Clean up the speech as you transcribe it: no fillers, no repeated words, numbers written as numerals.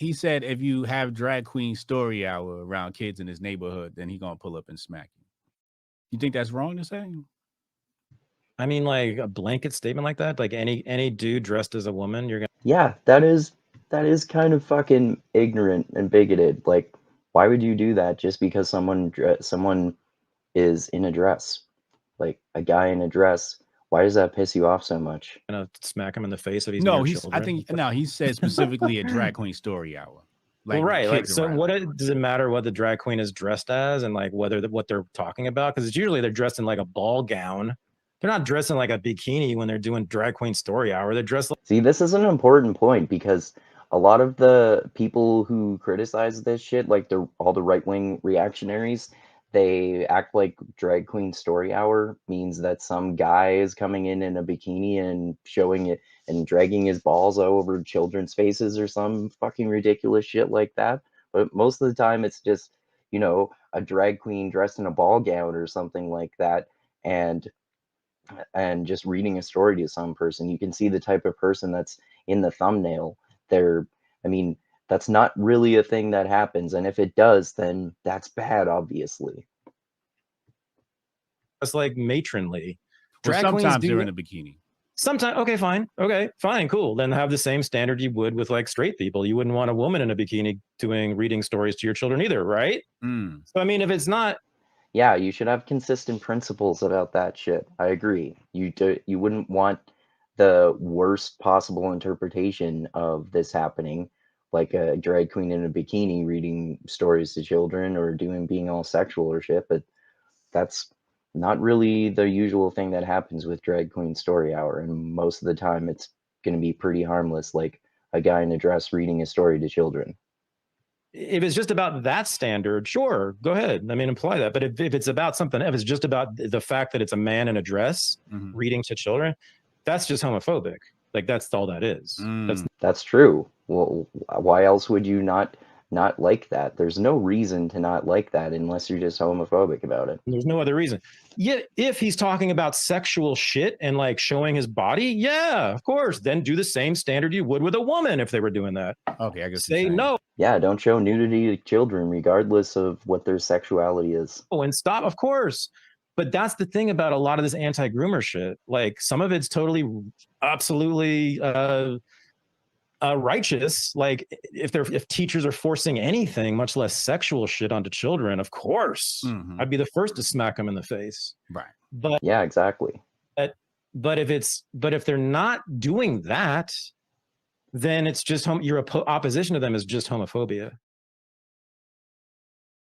He said if you have drag queen story hour around kids in his neighborhood, then he gonna pull up and smack you. You think that's wrong to say? I mean, like a blanket statement like that, like any dude dressed as a woman, you're gonna. Yeah, that is kind of fucking ignorant and bigoted. Like, why would you do that just because someone is in a dress? Like a guy in a dress, why does that piss you off so much? Gonna smack him in the face if he's No, near he's. I children. think no. He said specifically a drag queen story hour. Well, Like with right. Like, kids so around. does it matter what the drag queen is dressed as and like whether what they're talking about? Because it's usually they're dressed in like a ball gown. They're not dressed in like a bikini when they're doing drag queen story hour. They're dressed like. See, this is an important point because a lot of the people who criticize this shit, like all the right-wing reactionaries, they act like drag queen story hour means that some guy is coming in a bikini and showing it and dragging his balls over children's faces or some fucking ridiculous shit like that. But most of the time it's just, a drag queen dressed in a ball gown or something like that, and just reading a story to some person. You can see the type of person that's in the thumbnail. I mean, that's not really a thing that happens. And if it does, then that's bad, obviously. It's like matronly. Well, Drag queens sometimes do they're in a bikini. sometimes. Okay, fine. Okay, fine, cool. Then have the same standard you would with like straight people. You wouldn't want a woman in a bikini reading stories to your children either, right? Mm. So I mean, if it's not. Yeah, you should have consistent principles about that shit. I agree. You wouldn't want the worst possible interpretation of this happening, like a drag queen in a bikini reading stories to children or being all sexual or shit, but that's not really the usual thing that happens with drag queen story hour, and most of the time it's going to be pretty harmless, like a guy in a dress reading a story to children. If it's just about that standard, sure, go ahead. I mean, imply that. But if it's about something, if it's just about the fact that it's a man in a dress reading to children, that's just homophobic. Like that's all that is. That's true. Well, why else would you not like that? There's no reason to not like that unless you're just homophobic about it. There's no other reason. Yet, if he's talking about sexual shit and like showing his body, yeah, of course. Then do the same standard you would with a woman if they were doing that. Okay, I guess. Say no. Yeah, don't show nudity to children, regardless of what their sexuality is. Oh, and stop, of course. But that's the thing about a lot of this anti-groomer shit. Like some of it's totally, absolutely righteous. Like if teachers are forcing anything, much less sexual shit onto children, of course, I'd be the first to smack them in the face. Right. But yeah, exactly. But if they're not doing that, then it's just your opposition to them is just homophobia.